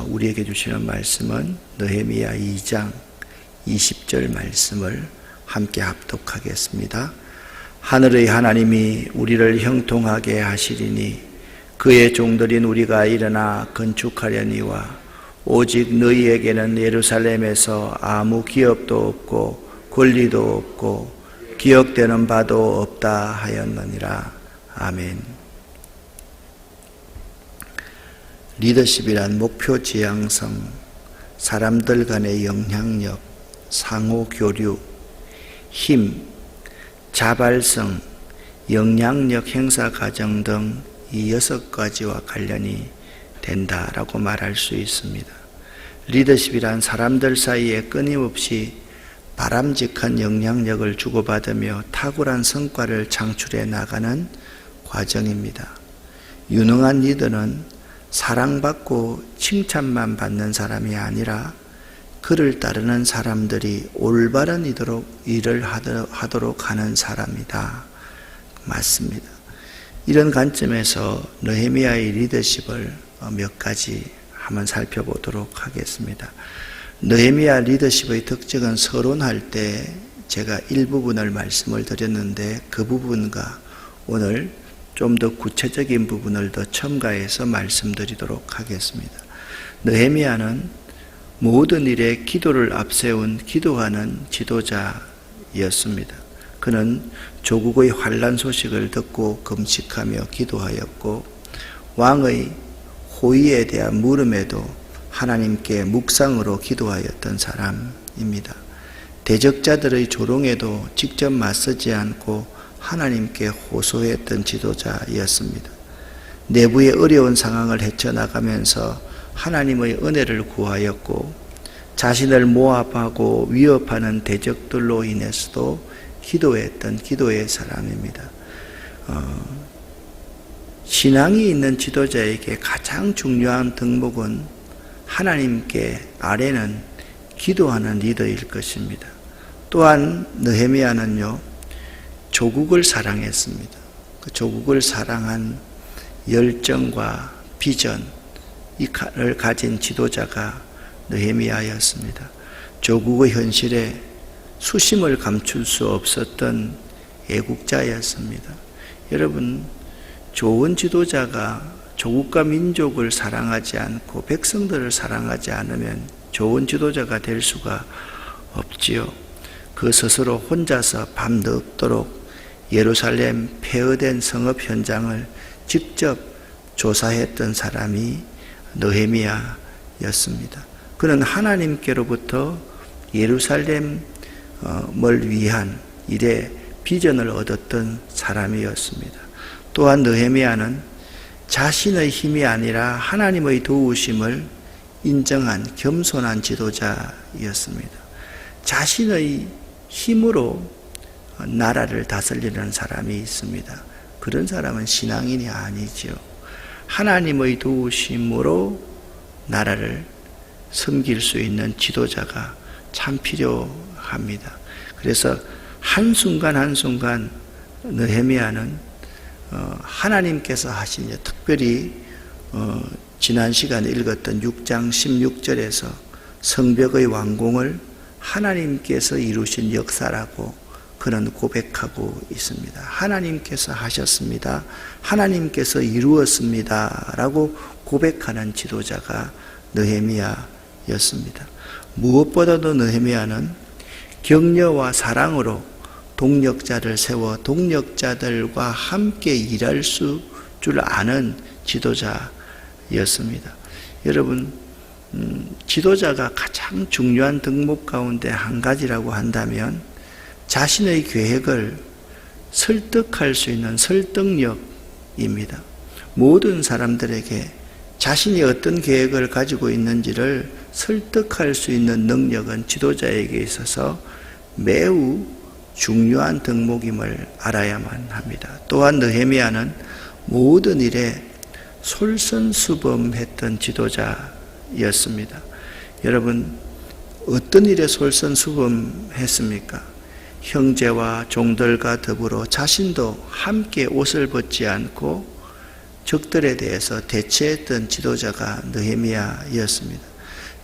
하나님께서 우리에게 주시는 말씀은 느헤미야 2장 20절 말씀을 함께 합독하겠습니다. 하늘의 하나님이 우리를 형통하게 하시리니 그의 종들인 우리가 일어나 건축하려니와 오직 너희에게는 예루살렘에서 아무 기업도 없고 권리도 없고 기억되는 바도 없다 하였느니라. 아멘. 리더십이란 목표 지향성, 사람들 간의 영향력, 상호 교류, 힘, 자발성, 영향력 행사 과정 등 이 6가지와 관련이 된다라고 말할 수 있습니다. 리더십이란 사람들 사이에 끊임없이 바람직한 영향력을 주고받으며 탁월한 성과를 창출해 나가는 과정입니다. 유능한 리더는 사랑받고 칭찬만 받는 사람이 아니라 그를 따르는 사람들이 올바른 일을 하도록 하는 사람이다. 맞습니다. 이런 관점에서 느헤미야의 리더십을 몇 가지 한번 살펴보도록 하겠습니다. 느헤미야 리더십의 특징은 서론할 때 제가 일부분을 말씀을 드렸는데 그 부분과 오늘 좀 더 구체적인 부분을 더 첨가해서 말씀드리도록 하겠습니다. 느헤미야는 모든 일에 기도를 앞세운 기도하는 지도자였습니다. 그는 조국의 환난 소식을 듣고 금식하며 기도하였고 왕의 호의에 대한 물음에도 하나님께 묵상으로 기도하였던 사람입니다. 대적자들의 조롱에도 직접 맞서지 않고 하나님께 호소했던 지도자였습니다. 내부의 어려운 상황을 헤쳐나가면서 하나님의 은혜를 구하였고 자신을 모압하고 위협하는 대적들로 인해서도 기도했던 기도의 사람입니다. 신앙이 있는 지도자에게 가장 중요한 덕목은 하나님께 아래는 기도하는 리더일 것입니다. 또한 느헤미야는요, 조국을 사랑했습니다. 그 조국을 사랑한 열정과 비전을 가진 지도자가 느헤미야였습니다. 조국의 현실에 수심을 감출 수 없었던 애국자였습니다. 여러분, 좋은 지도자가 조국과 민족을 사랑하지 않고 백성들을 사랑하지 않으면 좋은 지도자가 될 수가 없지요. 그 스스로 혼자서 밤늦도록 예루살렘 폐허된 성읍 현장을 직접 조사했던 사람이 느헤미야였습니다. 그는 하나님께로부터 예루살렘을 위한 일에 비전을 얻었던 사람이었습니다. 또한 느헤미야는 자신의 힘이 아니라 하나님의 도우심을 인정한 겸손한 지도자였습니다. 자신의 힘으로 나라를 다스리는 사람이 있습니다. 그런 사람은 신앙인이 아니지요. 하나님의 도우심으로 나라를 섬길 수 있는 지도자가 참 필요합니다. 그래서 한순간 한순간 느헤미야는 하나님께서 하신 일, 특별히 지난 시간에 읽었던 6장 16절에서 성벽의 완공을 하나님께서 이루신 역사라고 그는 고백하고 있습니다. 하나님께서 하셨습니다. 하나님께서 이루었습니다. 라고 고백하는 지도자가 느헤미야였습니다. 무엇보다도 느헤미야는 격려와 사랑으로 동력자를 세워 동력자들과 함께 일할 줄 아는 지도자였습니다. 여러분, 지도자가 가장 중요한 덕목 가운데 한 가지라고 한다면 자신의 계획을 설득할 수 있는 설득력입니다. 모든 사람들에게 자신이 어떤 계획을 가지고 있는지를 설득할 수 있는 능력은 지도자에게 있어서 매우 중요한 덕목임을 알아야만 합니다. 또한 느헤미야는 모든 일에 솔선수범했던 지도자였습니다. 여러분, 어떤 일에 솔선수범했습니까? 형제와 종들과 더불어 자신도 함께 옷을 벗지 않고 적들에 대해서 대처했던 지도자가 느헤미야였습니다.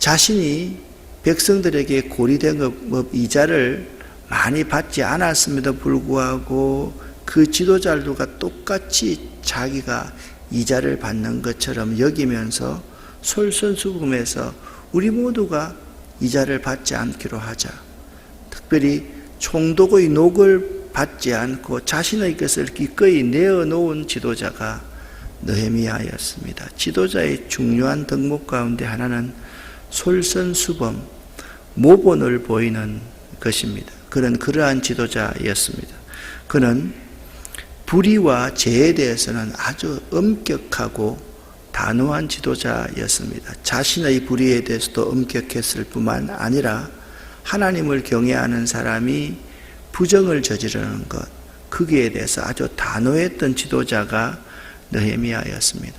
자신이 백성들에게 고리대금 이자를 많이 받지 않았음에도 불구하고 그 지도자들과 똑같이 자기가 이자를 받는 것처럼 여기면서 솔선수범해서 우리 모두가 이자를 받지 않기로 하자. 특별히 총독의 녹을 받지 않고 자신의 것을 기꺼이 내어놓은 지도자가 느헤미야였습니다. 지도자의 중요한 덕목 가운데 하나는 솔선수범, 모본을 보이는 것입니다. 그는 그러한 지도자였습니다. 그는 불의와 죄에 대해서는 아주 엄격하고 단호한 지도자였습니다. 자신의 불의에 대해서도 엄격했을 뿐만 아니라 하나님을 경외하는 사람이 부정을 저지르는 것, 거기에 대해서 아주 단호했던 지도자가 느헤미야였습니다.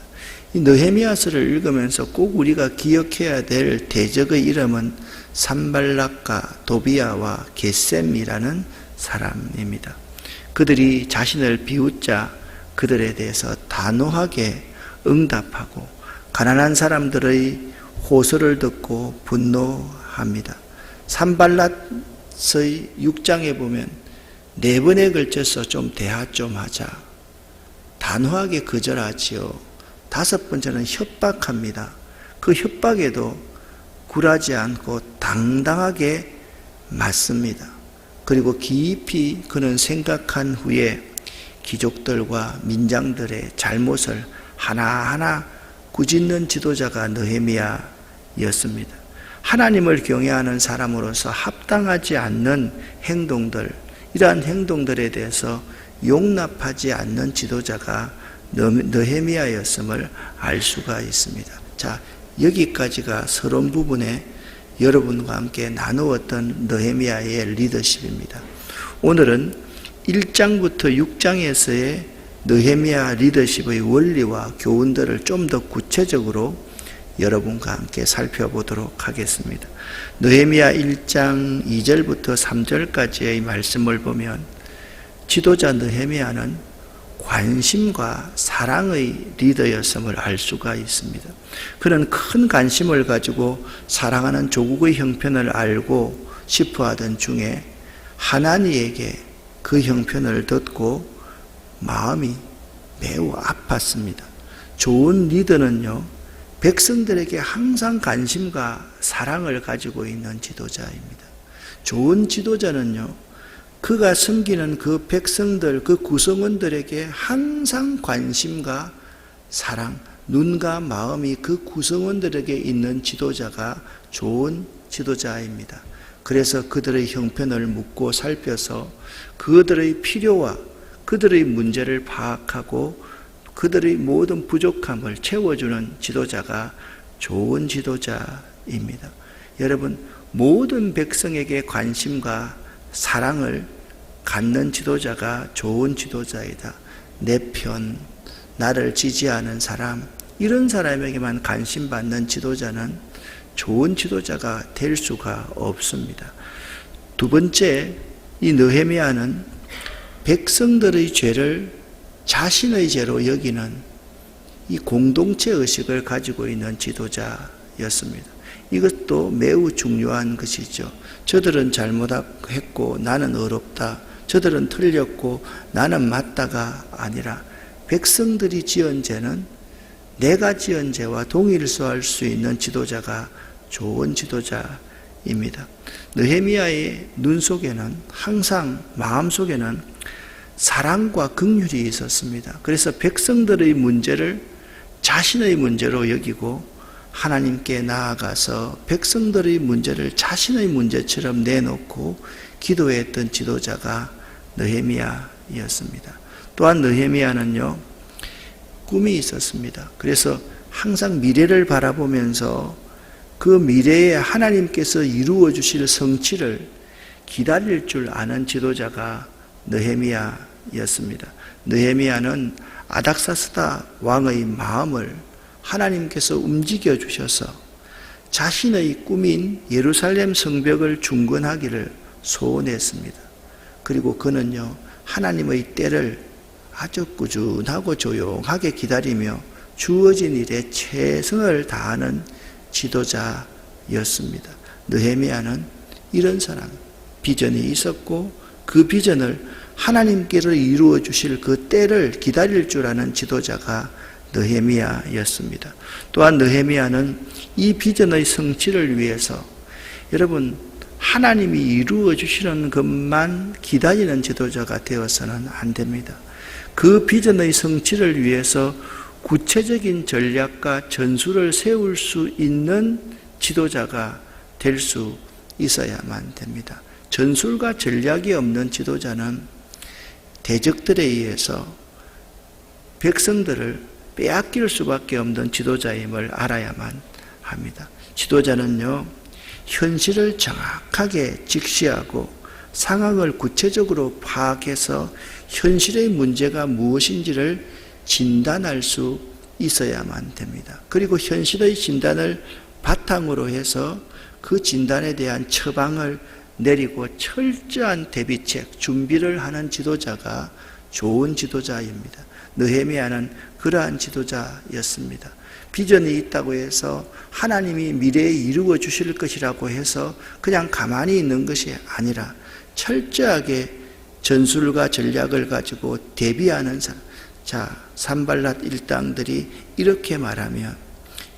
이 느헤미야서를 읽으면서 꼭 우리가 기억해야 될 대적의 이름은 산발락과 도비야와 게셈이라는 사람입니다. 그들이 자신을 비웃자 그들에 대해서 단호하게 응답하고 가난한 사람들의 호소를 듣고 분노합니다. 산발랏의 6장에 보면 4번에 걸쳐서 좀 대화 좀 하자. 단호하게 거절하지요. 5번째는 협박합니다. 그 협박에도 굴하지 않고 당당하게 맞습니다. 그리고 깊이 그는 생각한 후에 귀족들과 민장들의 잘못을 하나하나 꾸짖는 지도자가 느헤미야였습니다. 하나님을 경외하는 사람으로서 합당하지 않는 행동들, 이러한 행동들에 대해서 용납하지 않는 지도자가 느헤미야였음을 알 수가 있습니다. 자, 여기까지가 서론 부분에 여러분과 함께 나누었던 느헤미야의 리더십입니다. 오늘은 1장부터 6장에서의 느헤미야 리더십의 원리와 교훈들을 좀 더 구체적으로 여러분과 함께 살펴보도록 하겠습니다. 느헤미야 1장 2절부터 3절까지의 말씀을 보면 지도자 느헤미야는 관심과 사랑의 리더였음을 알 수가 있습니다. 그는 큰 관심을 가지고 사랑하는 조국의 형편을 알고 싶어하던 중에 하나니에게 그 형편을 듣고 마음이 매우 아팠습니다. 좋은 리더는요, 백성들에게 항상 관심과 사랑을 가지고 있는 지도자입니다. 좋은 지도자는요, 그가 섬기는 그 백성들, 그 구성원들에게 항상 관심과 사랑, 눈과 마음이 그 구성원들에게 있는 지도자가 좋은 지도자입니다. 그래서 그들의 형편을 묻고 살펴서 그들의 필요와 그들의 문제를 파악하고 그들의 모든 부족함을 채워주는 지도자가 좋은 지도자입니다. 여러분, 모든 백성에게 관심과 사랑을 갖는 지도자가 좋은 지도자이다. 내 편, 나를 지지하는 사람, 이런 사람에게만 관심받는 지도자는 좋은 지도자가 될 수가 없습니다. 두 번째, 이 느헤미야는 백성들의 죄를 자신의 죄로 여기는 이 공동체 의식을 가지고 있는 지도자였습니다. 이것도 매우 중요한 것이죠. 저들은 잘못했고 나는 어렵다. 저들은 틀렸고 나는 맞다가 아니라 백성들이 지은 죄는 내가 지은 죄와 동일시할 수 있는 지도자가 좋은 지도자입니다. 느헤미야의 눈 속에는 항상 마음 속에는 사랑과 긍휼이 있었습니다. 그래서 백성들의 문제를 자신의 문제로 여기고 하나님께 나아가서 백성들의 문제를 자신의 문제처럼 내놓고 기도했던 지도자가 느헤미야였습니다. 또한 느헤미야는요, 꿈이 있었습니다. 그래서 항상 미래를 바라보면서 그 미래에 하나님께서 이루어 주실 성취를 기다릴 줄 아는 지도자가 느헤미야였습니다. 느헤미야는 아닥사스다 왕의 마음을 하나님께서 움직여 주셔서 자신의 꿈인 예루살렘 성벽을 중건하기를 소원했습니다. 그리고 그는요, 하나님의 때를 아주 꾸준하고 조용하게 기다리며 주어진 일에 최선을 다하는 지도자였습니다. 느헤미야는 이런 사람, 비전이 있었고 그 비전을 하나님께로 이루어 주실 그 때를 기다릴 줄 아는 지도자가 느헤미야였습니다. 또한 느헤미야는 이 비전의 성취를 위해서 여러분 하나님이 이루어 주시는 것만 기다리는 지도자가 되어서는 안 됩니다. 그 비전의 성취를 위해서 구체적인 전략과 전술을 세울 수 있는 지도자가 될 수 있어야만 됩니다. 전술과 전략이 없는 지도자는 대적들에 의해서 백성들을 빼앗길 수밖에 없는 지도자임을 알아야만 합니다. 지도자는요, 현실을 정확하게 직시하고 상황을 구체적으로 파악해서 현실의 문제가 무엇인지를 진단할 수 있어야만 됩니다. 그리고 현실의 진단을 바탕으로 해서 그 진단에 대한 처방을 내리고 철저한 대비책, 준비를 하는 지도자가 좋은 지도자입니다. 느헤미야는 그러한 지도자였습니다. 비전이 있다고 해서 하나님이 미래에 이루어 주실 것이라고 해서 그냥 가만히 있는 것이 아니라 철저하게 전술과 전략을 가지고 대비하는 사람. 자, 산발랏 일당들이 이렇게 말하면,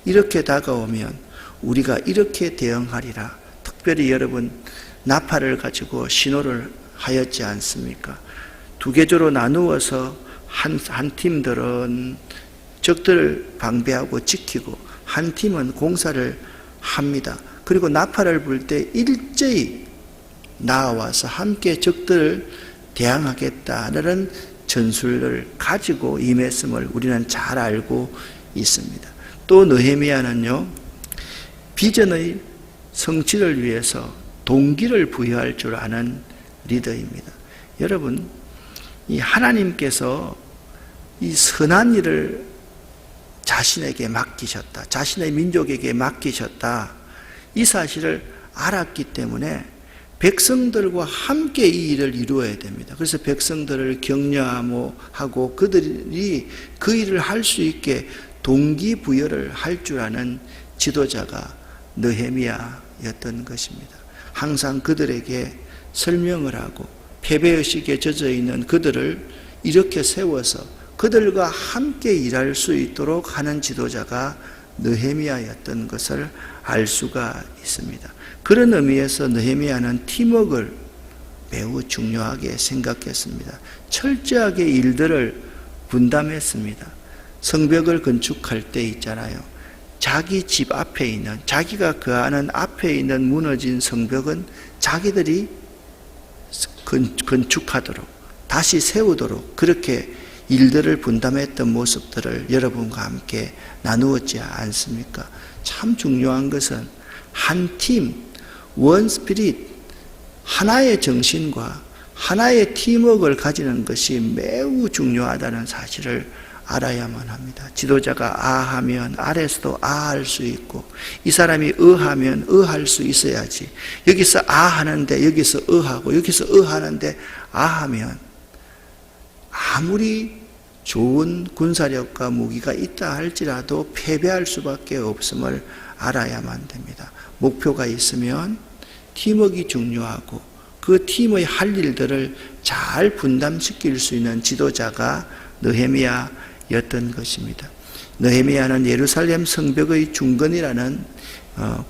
이렇게 다가오면 우리가 이렇게 대응하리라. 특별히 여러분 나팔을 가지고 신호를 하였지 않습니까? 두 계조로 나누어서 한 팀들은 적들을 방배하고 지키고 한 팀은 공사를 합니다. 그리고 나팔을 불 때 일제히 나와서 함께 적들을 대항하겠다는 전술을 가지고 임했음을 우리는 잘 알고 있습니다. 또 느헤미야는요, 비전의 성취를 위해서 동기를 부여할 줄 아는 리더입니다. 여러분, 이 하나님께서 이 선한 일을 자신에게 맡기셨다, 자신의 민족에게 맡기셨다, 이 사실을 알았기 때문에 백성들과 함께 이 일을 이루어야 됩니다. 그래서 백성들을 격려하고 그들이 그 일을 할 수 있게 동기부여를 할 줄 아는 지도자가 느헤미야였던 것입니다. 항상 그들에게 설명을 하고 패배의식에 젖어 있는 그들을 이렇게 세워서 그들과 함께 일할 수 있도록 하는 지도자가 느헤미야였던 것을 알 수가 있습니다. 그런 의미에서 느헤미야는 팀워크를 매우 중요하게 생각했습니다. 철저하게 일들을 분담했습니다. 성벽을 건축할 때 있잖아요. 자기 집 앞에 있는, 자기가 거하는 앞에 있는 무너진 성벽은 자기들이 건축하도록, 다시 세우도록 그렇게 일들을 분담했던 모습들을 여러분과 함께 나누었지 않습니까? 참 중요한 것은 한 팀, 원 스피릿, 하나의 정신과 하나의 팀워크를 가지는 것이 매우 중요하다는 사실을 알아야만 합니다. 지도자가 아 하면 아래서도 아 할 수 있고, 이 사람이 하면 할 수 있어야지. 여기서 아 하는데 여기서 하고, 여기서 하는데 아 하면 아무리 좋은 군사력과 무기가 있다 할지라도 패배할 수밖에 없음을 알아야만 됩니다. 목표가 있으면 팀워크가 중요하고 그 팀의 할 일들을 잘 분담시킬 수 있는 지도자가 느헤미야였던 것입니다. 느헤미야는 예루살렘 성벽의 중건이라는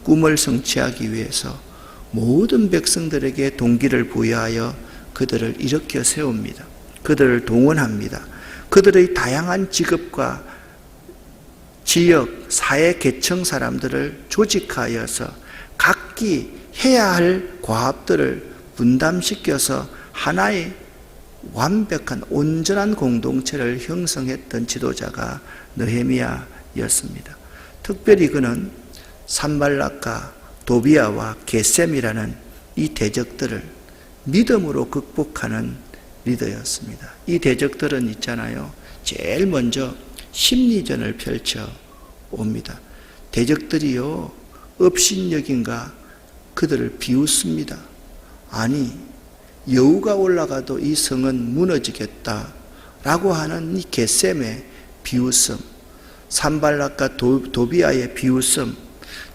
꿈을 성취하기 위해서 모든 백성들에게 동기를 부여하여 그들을 일으켜 세웁니다. 그들을 동원합니다. 그들의 다양한 직업과 지역, 사회 계층 사람들을 조직하여서 각기 해야 할 과업들을 분담시켜서 하나의 완벽한 온전한 공동체를 형성했던 지도자가 느헤미야였습니다. 특별히 그는 산발락과 도비아와 게셈이라는 이 대적들을 믿음으로 극복하는 리더였습니다. 이 대적들은 있잖아요, 제일 먼저 심리전을 펼쳐 옵니다. 대적들이요, 업신여긴가 그들을 비웃습니다. 아니, 여우가 올라가도 이 성은 무너지겠다. 라고 하는 이 겟셈의 비웃음, 산발락과 도비아의 비웃음,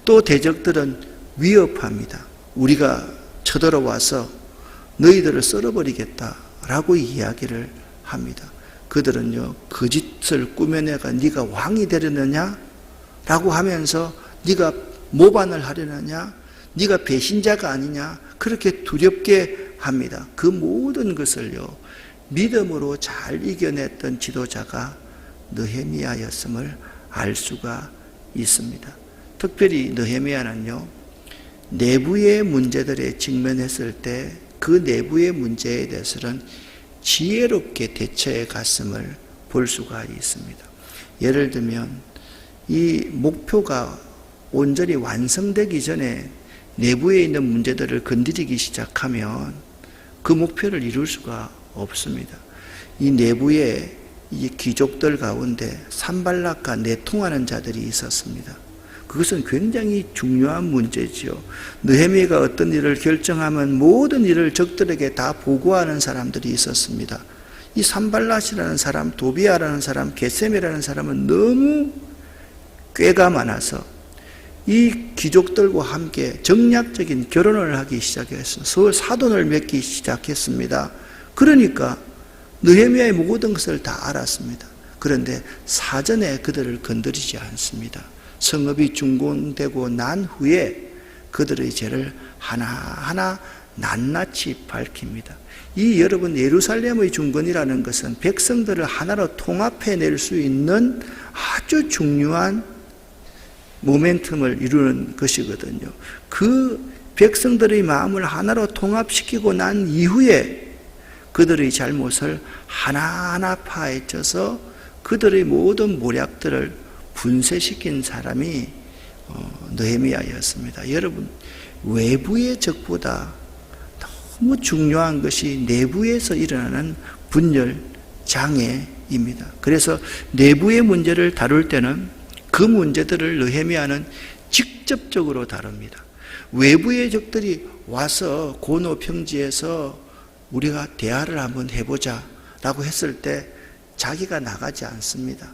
또 대적들은 위협합니다. 우리가 쳐들어와서 너희들을 썰어버리겠다라고 이야기를 합니다. 그들은요, 거짓을 꾸며내가 네가 왕이 되려느냐? 라고 하면서 네가 모반을 하려느냐? 네가 배신자가 아니냐? 그렇게 두렵게 합니다. 그 모든 것을요, 믿음으로 잘 이겨냈던 지도자가 느헤미야였음을 알 수가 있습니다. 특별히 느헤미야는요, 내부의 문제들에 직면했을 때 그 내부의 문제에 대해서는 지혜롭게 대처해 갔음을 볼 수가 있습니다. 예를 들면 이 목표가 온전히 완성되기 전에 내부에 있는 문제들을 건드리기 시작하면 그 목표를 이룰 수가 없습니다. 이 내부에 이 귀족들 가운데 산발락과 내통하는 자들이 있었습니다. 그것은 굉장히 중요한 문제지요. 느헤미야가 어떤 일을 결정하면 모든 일을 적들에게 다 보고하는 사람들이 있었습니다. 이 산발락이라는 사람, 도비아라는 사람, 겟셈이라는 사람은 너무 꾀가 많아서 이 귀족들과 함께 정략적인 결혼을 하기 시작했어요. 서로 사돈을 맺기 시작했습니다. 그러니까 느헤미야의 모든 것을 다 알았습니다. 그런데 사전에 그들을 건드리지 않습니다. 성읍이 중건되고 난 후에 그들의 죄를 하나하나 낱낱이 밝힙니다. 이 여러분, 예루살렘의 중건이라는 것은 백성들을 하나로 통합해낼 수 있는 아주 중요한 모멘텀을 이루는 것이거든요. 그 백성들의 마음을 하나로 통합시키고 난 이후에 그들의 잘못을 하나하나 파헤쳐서 그들의 모든 모략들을 분쇄시킨 사람이 느헤미야였습니다. 여러분, 외부의 적보다 너무 중요한 것이 내부에서 일어나는 분열 장애입니다. 그래서 내부의 문제를 다룰 때는 그 문제들을 느헤미야는 직접적으로 다룹니다. 외부의 적들이 와서 고노평지에서 우리가 대화를 한번 해보자 라고 했을 때 자기가 나가지 않습니다.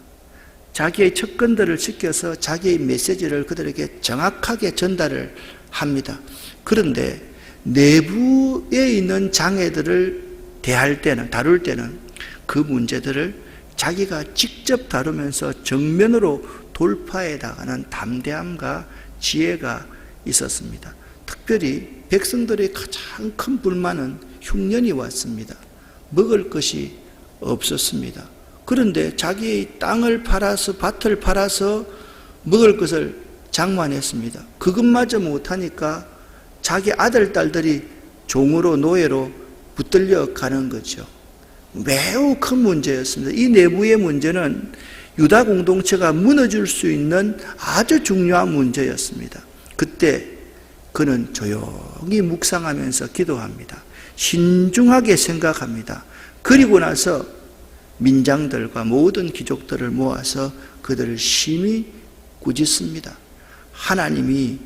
자기의 척근들을 지켜서 자기의 메시지를 그들에게 정확하게 전달을 합니다. 그런데 내부에 있는 장애들을 다룰 때는 그 문제들을 자기가 직접 다루면서 정면으로 돌파해 나가는 담대함과 지혜가 있었습니다. 특별히 백성들의 가장 큰 불만은 흉년이 왔습니다. 먹을 것이 없었습니다. 그런데 자기의 땅을 팔아서, 밭을 팔아서 먹을 것을 장만했습니다. 그것마저 못하니까 자기 아들, 딸들이 종으로, 노예로 붙들려 가는 거죠. 매우 큰 문제였습니다. 이 내부의 문제는 유다 공동체가 무너질 수 있는 아주 중요한 문제였습니다. 그때 그는 조용히 묵상하면서 기도합니다. 신중하게 생각합니다. 그리고 나서 민장들과 모든 귀족들을 모아서 그들을 심히 꾸짖습니다. 하나님이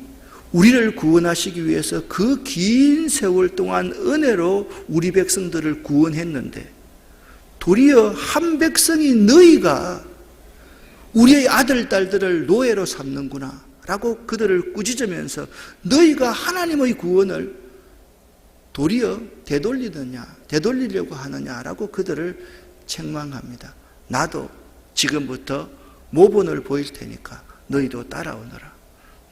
우리를 구원하시기 위해서 그 긴 세월 동안 은혜로 우리 백성들을 구원했는데 도리어 한 백성이 너희가 우리의 아들, 딸들을 노예로 삼는구나 라고 그들을 꾸짖으면서 너희가 하나님의 구원을 도리어 되돌리려고 하느냐라고 그들을 책망합니다. 나도 지금부터 모본을 보일 테니까 너희도 따라오너라.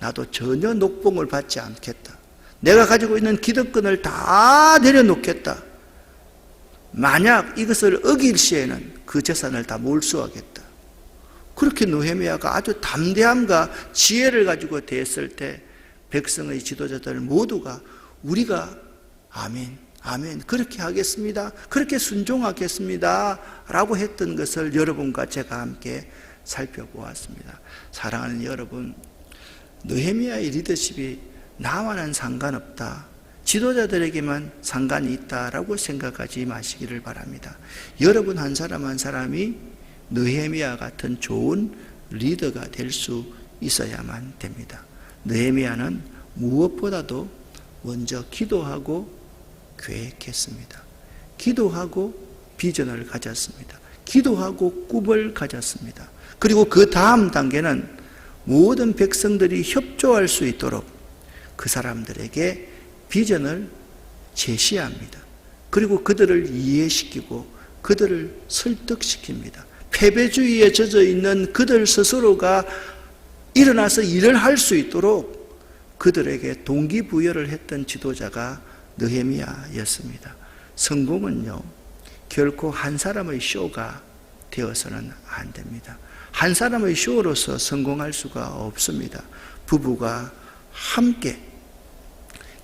나도 전혀 녹봉을 받지 않겠다. 내가 가지고 있는 기득권을 다 내려놓겠다. 만약 이것을 어길 시에는 그 재산을 다 몰수하겠다. 그렇게 느헤미야가 아주 담대함과 지혜를 가지고 대했을 때 백성의 지도자들 모두가 우리가 아멘, 그렇게 하겠습니다. 그렇게 순종하겠습니다. 라고 했던 것을 여러분과 제가 함께 살펴보았습니다. 사랑하는 여러분, 느헤미야의 리더십이 나와는 상관없다, 지도자들에게만 상관이 있다라고 생각하지 마시기를 바랍니다. 여러분 한 사람 한 사람이 느헤미야 같은 좋은 리더가 될 수 있어야만 됩니다. 느헤미야는 무엇보다도 먼저 기도하고 계획했습니다. 기도하고 비전을 가졌습니다. 기도하고 꿈을 가졌습니다. 그리고 그 다음 단계는 모든 백성들이 협조할 수 있도록 그 사람들에게 비전을 제시합니다. 그리고 그들을 이해시키고 그들을 설득시킵니다. 패배주의에 젖어 있는 그들 스스로가 일어나서 일을 할 수 있도록 그들에게 동기부여를 했던 지도자가 느헤미야였습니다. 성공은요, 결코 한 사람의 쇼가 되어서는 안 됩니다. 한 사람의 쇼로서 성공할 수가 없습니다. 부부가 함께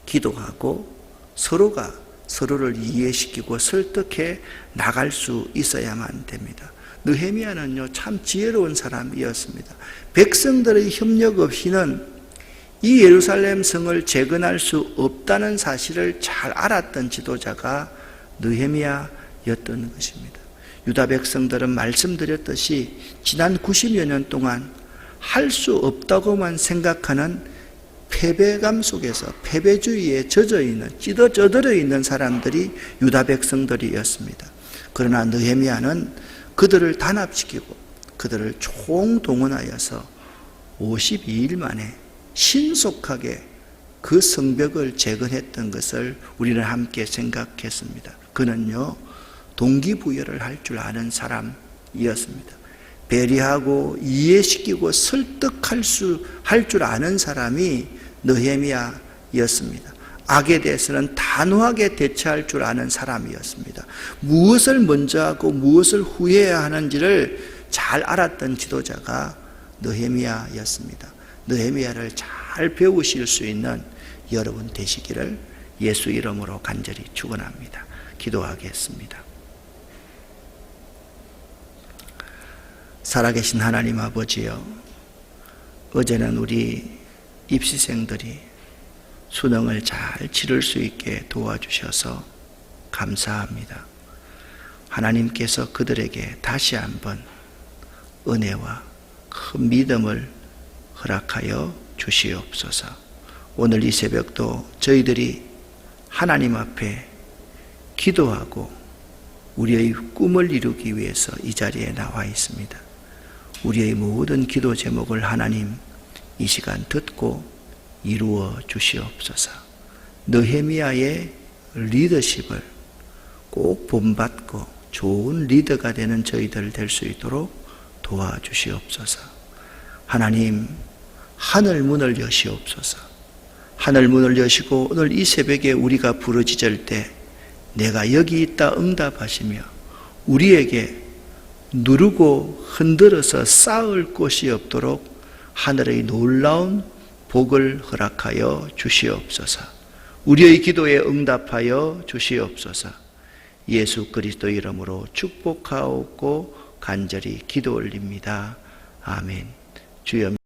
기도하고 서로가 서로를 이해시키고 설득해 나갈 수 있어야만 됩니다. 느헤미야는요, 참 지혜로운 사람이었습니다. 백성들의 협력 없이는 이 예루살렘 성을 재건할 수 없다는 사실을 잘 알았던 지도자가 느헤미야였던 것입니다. 유다 백성들은 말씀드렸듯이 지난 90여 년 동안 할 수 없다고만 생각하는 패배감 속에서 패배주의에 젖어있는, 찌들어 있는 사람들이 유다 백성들이었습니다. 그러나 느헤미야는 그들을 단합시키고 그들을 총동원하여서 52일 만에 신속하게 그 성벽을 재건했던 것을 우리는 함께 생각했습니다. 그는요, 동기부여를 할 줄 아는 사람이었습니다. 배려하고 이해시키고 설득할 줄 아는 사람이 느헤미야였습니다. 악에 대해서는 단호하게 대처할 줄 아는 사람이었습니다. 무엇을 먼저 하고 무엇을 후회해야 하는지를 잘 알았던 지도자가 느헤미야였습니다. 느헤미야를 잘 배우실 수 있는 여러분 되시기를 예수 이름으로 간절히 축원합니다. 기도하겠습니다. 살아계신 하나님 아버지여, 어제는 우리 입시생들이 수능을 잘 치를 수 있게 도와주셔서 감사합니다. 하나님께서 그들에게 다시 한번 은혜와 큰 믿음을 허락하여 주시옵소서. 오늘 이 새벽도 저희들이 하나님 앞에 기도하고 우리의 꿈을 이루기 위해서 이 자리에 나와 있습니다. 우리의 모든 기도 제목을 하나님 이 시간 듣고 이루어 주시옵소서. 느헤미야의 리더십을 꼭 본받고 좋은 리더가 되는 저희들 될 수 있도록 도와주시옵소서. 하나님, 하늘 문을 여시옵소서. 하늘 문을 여시고 오늘 이 새벽에 우리가 부르짖을 때 내가 여기 있다 응답하시며 우리에게 누르고 흔들어서 쌓을 곳이 없도록 하늘의 놀라운 복을 허락하여 주시옵소서. 우리의 기도에 응답하여 주시옵소서. 예수 그리스도 이름으로 축복하옵고 간절히 기도 올립니다. 아멘. 주여